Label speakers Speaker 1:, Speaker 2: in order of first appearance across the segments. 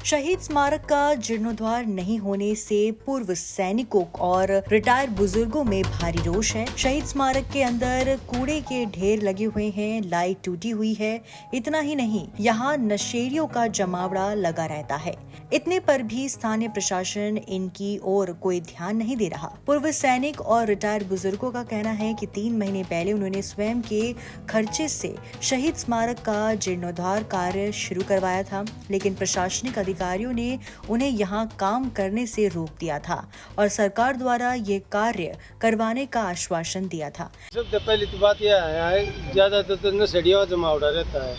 Speaker 1: शहीद स्मारक का जीर्णोद्धार नहीं होने से पूर्व सैनिकों और रिटायर्ड बुजुर्गों में भारी रोष है। शहीद स्मारक के अंदर कूड़े के ढेर लगे हुए हैं, लाइट टूटी हुई है। इतना ही नहीं, यहाँ नशेड़ियों का जमावड़ा लगा रहता है। इतने पर भी स्थानीय प्रशासन इनकी ओर कोई ध्यान नहीं दे रहा। पूर्व सैनिक और रिटायर्ड बुजुर्गों का कहना है कि 3 महीने पहले उन्होंने स्वयं के खर्चे से शहीद स्मारक का जीर्णोद्धार कार्य शुरू करवाया था, लेकिन प्रशासनिक अधिकारियों ने उन्हें यहाँ काम करने से रोक दिया था और सरकार द्वारा ये कार्य करवाने का आश्वासन दिया था।
Speaker 2: सबसे पहली तो बात यह है, ज्यादातर तो नशेड़ियों का जमावड़ा रहता है,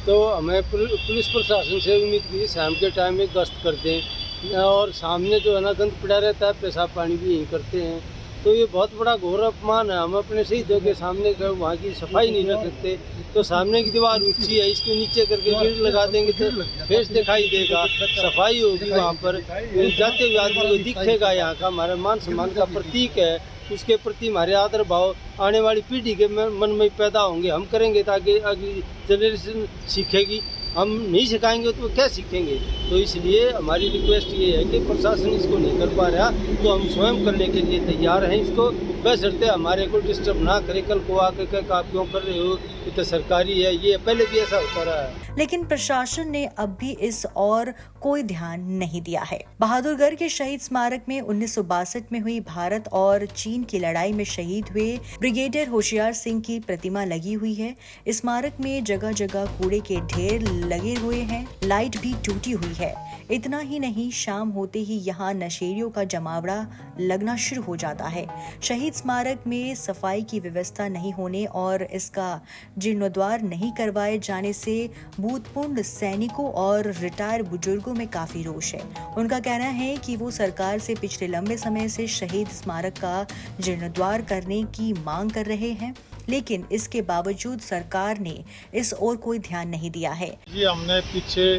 Speaker 2: तो हमें पुलिस प्रशासन से उम्मीद की शाम के टाइम में गश्त करते हैं और सामने जो है ना गंद पड़ा रहता है, पेशाब पानी भी यहीं करते हैं। तो ये बहुत बड़ा घोर अपमान है। हम अपने शहीदों के सामने वहाँ की सफाई नहीं रख सकते, तो सामने की दीवार ऊंची है, इसके नीचे करके भीड़ लगा देंगे तो फेस दिखाई देगा, सफाई होगी, वहाँ पर जाते हुए आदमी को दिखेगा। यहाँ का हमारा मान सम्मान का प्रतीक है, उसके प्रति हमारे आदर भाव आने वाली पीढ़ी के मन में पैदा होंगे। हम करेंगे ताकि अगली जनरेशन सीखेगी, हम नहीं सिखाएंगे तो क्या सीखेंगे। तो इसलिए हमारी रिक्वेस्ट ये है कि प्रशासन इसको नहीं कर पा रहा तो हम स्वयं करने के लिए तैयार हैं इसको, बशर्ते हमारे को डिस्टर्ब ना करे। कल को आकर आप क्यों कर रहे हो, ये तो सरकारी है, ये पहले भी ऐसा होता रहा है।
Speaker 1: लेकिन प्रशासन ने अब भी इस और कोई ध्यान नहीं दिया है। बहादुरगढ़ के शहीद स्मारक में 1962 में हुई भारत और चीन की लड़ाई में शहीद हुए ब्रिगेडियर होशियार सिंह की प्रतिमा लगी हुई है। इस स्मारक में जगह जगह कूड़े के ढेर लगे हुए हैं, लाइट भी टूटी हुई है। इतना ही नहीं, शाम होते ही यहाँ नशेड़ियों का जमावड़ा लगना शुरू हो जाता है। शहीद स्मारक में सफाई की व्यवस्था नहीं होने और इसका जीर्णोद्धार नहीं करवाए जाने से भूतपूर्व सैनिकों और रिटायर बुजुर्गों में काफी रोष है। उनका कहना है कि वो सरकार से पिछले लंबे समय से शहीद स्मारक का जीर्णोद्धार करने की मांग कर रहे हैं, लेकिन इसके बावजूद सरकार ने इस ओर कोई ध्यान नहीं दिया है।
Speaker 3: जी, हमने पीछे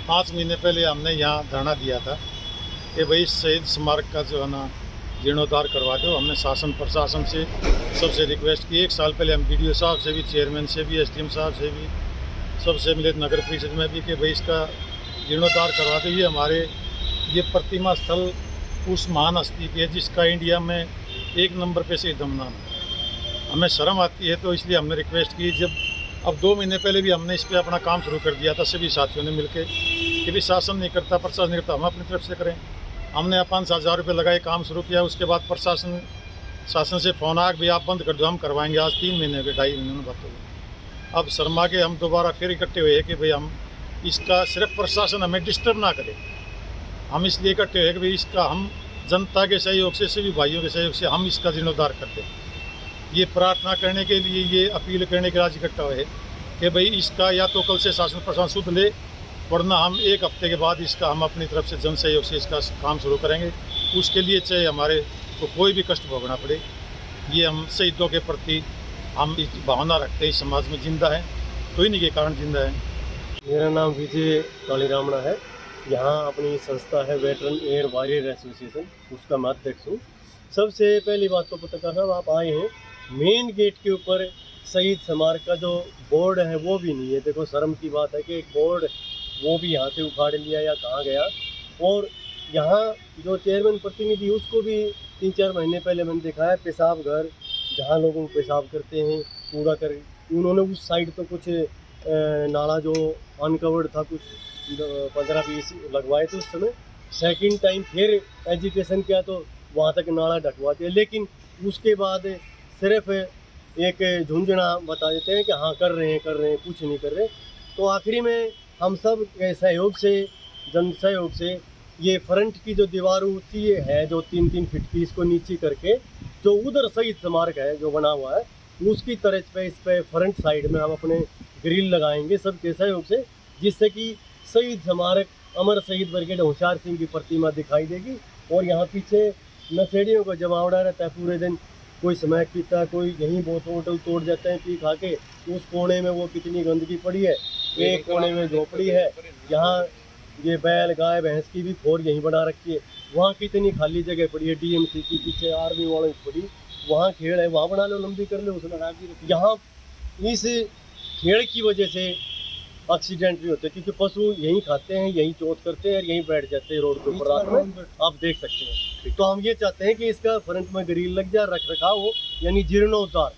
Speaker 3: 5 महीने पहले हमने यहाँ धरना दिया था कि भाई शहीद स्मारक का जो है ना जीर्णोद्धार करवा दो। हमने शासन प्रशासन से सबसे रिक्वेस्ट की। 1 साल पहले हम BDO साहब से भी, चेयरमैन से भी, SDM साहब से भी, सबसे मिले नगर परिषद में भी कि भाई इसका जीर्णोद्धार करवा दो। ये प्रतिमा स्थल उस महान हस्ती की है जिसका इंडिया में 1 नंबर पे से दमनाम है। हमें शर्म आती है, तो इसलिए हमने रिक्वेस्ट की। जब अब 2 महीने पहले भी हमने इस पर अपना काम शुरू कर दिया था सभी साथियों ने मिलकर कि भी शासन नहीं करता, प्रशासन नहीं करता, हम अपनी तरफ से करें। हमने 5-7 हज़ार रुपये लगाए, काम शुरू किया। उसके बाद शासन से फ़ोन आया कि भाई आप बंद कर दो, हम करवाएंगे। आज 3 महीने के 2.5 महीने बात हो गई। अब शर्मा के हम दोबारा फिर इकट्ठे हुए कि भाई हम इसका सिर्फ प्रशासन हमें डिस्टर्ब ना करे। हम इसलिए इकट्ठे हुए कि भाई इसका हम जनता के सहयोग से, सभी भाइयों के सहयोग से हम इसका जीर्णोद्धार करते हैं। ये प्रार्थना करने के लिए, ये अपील करने के लिए आज इकट्ठा हुए कि भाई इसका या तो कल से शासन प्रशासन सुध ले, वरना हम 1 हफ्ते के बाद इसका हम अपनी तरफ से जन सहयोग से इसका काम शुरू करेंगे। उसके लिए चाहे हमारे को कोई भी कष्ट भोगना पड़े, ये हम शहीदों के प्रति हम इस भावना रखते हैं। समाज में जिंदा है तो इन्हीं के कारण जिंदा है।
Speaker 4: मेरा नाम विजय कालीरामणा है। यहाँ अपनी संस्था है वेटरन एयर वॉरियर एसोसिएशन, उसका मैं अध्यक्ष हूँ। सबसे पहली बात तो पत्रकार साहब, आप आए हैं, मेन गेट के ऊपर शहीद स्मारक का जो बोर्ड है वो भी नहीं है। देखो, शर्म की बात है कि एक बोर्ड वो भी यहाँ से उखाड़ लिया या कहाँ गया। और यहाँ जो चेयरमैन प्रतिनिधि, उसको भी 3-4 महीने पहले मैंने देखा है, पेशाब घर जहाँ लोगों को पेशाब करते हैं, कूड़ा कर, उन्होंने उस साइड तो कुछ नाला जो अनकवर्ड था, कुछ 15-20 लगवाए थे उस समय। सेकंड टाइम फिर एजुकेशन किया तो वहाँ तक नाला ढकवा दिया, लेकिन उसके बाद सिर्फ एक झुंझुना बता देते हैं कि हाँ कर रहे हैं, कुछ नहीं कर रहे। तो आखिरी में हम सब के सहयोग से, जन सहयोग से, ये फ्रंट की जो दीवार ऊँची है जो 3-3 फीट की, इसको नीचे करके जो उधर शहीद स्मारक है जो बना हुआ है, उसकी तरफ पे, इस पे फ्रंट साइड में हम अपने ग्रिल लगाएंगे सबके सहयोग से, जिससे कि शहीद स्मारक अमर शहीद ब्रिगेडियर होशियार सिंह की प्रतिमा दिखाई देगी। और यहाँ पीछे नशेड़ियों का जमावड़ा रहता है पूरे दिन। कोई स्मैक पीता है, कोई यहीं बोतल तोड़ जाते हैं पी खा के। उस कोने में वो कितनी गंदगी पड़ी है, एक कोने में झोपड़ी है। यहाँ ये बैल गाय भैंस की भी खोर यहीं बना रखी है। वहाँ कितनी खाली जगह पड़ी है, DMC की पीछे आर्मी वालों की पड़ी, वहाँ खेड़ है, वहाँ बना लो, लंबी कर लो, उसमें यहाँ इस खेड़ की वजह से एक्सीडेंट भी होते हैं, क्योंकि पशु यहीं खाते हैं, यहीं चोट करते हैं और यहीं बैठ जाते हैं रोड के ऊपर रात में, आप देख सकते हैं। तो हम ये चाहते हैं कि इसका फ्रंट में ग्रिल लग जाए, रख रखाव हो, यानी जीर्णोद्धार,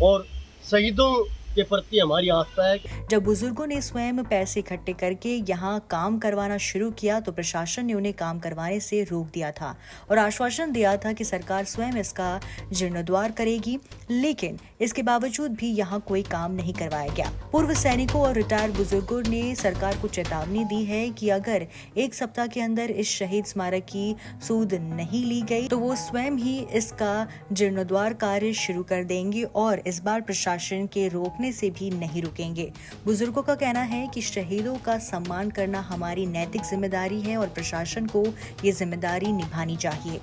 Speaker 4: और शहीदों के प्रति हमारी आस्था है।
Speaker 1: जब बुजुर्गों ने स्वयं पैसे इकट्ठे करके यहाँ काम करवाना शुरू किया तो प्रशासन ने उन्हें काम करवाने से रोक दिया था और आश्वासन दिया था कि सरकार स्वयं इसका जीर्णोद्धार करेगी, लेकिन इसके बावजूद भी यहाँ कोई काम नहीं करवाया गया। पूर्व सैनिकों और रिटायर्ड बुजुर्गों ने सरकार को चेतावनी दी है कि अगर एक सप्ताह के अंदर इस शहीद स्मारक की सूद नहीं ली गई तो वो स्वयं ही इसका जीर्णोद्धार कार्य शुरू कर देंगे और इस बार प्रशासन के रोकने से भी नहीं रुकेंगे। बुजुर्गों का कहना है कि शहीदों का सम्मान करना हमारी नैतिक जिम्मेदारी है और प्रशासन को ये जिम्मेदारी निभानी चाहिए।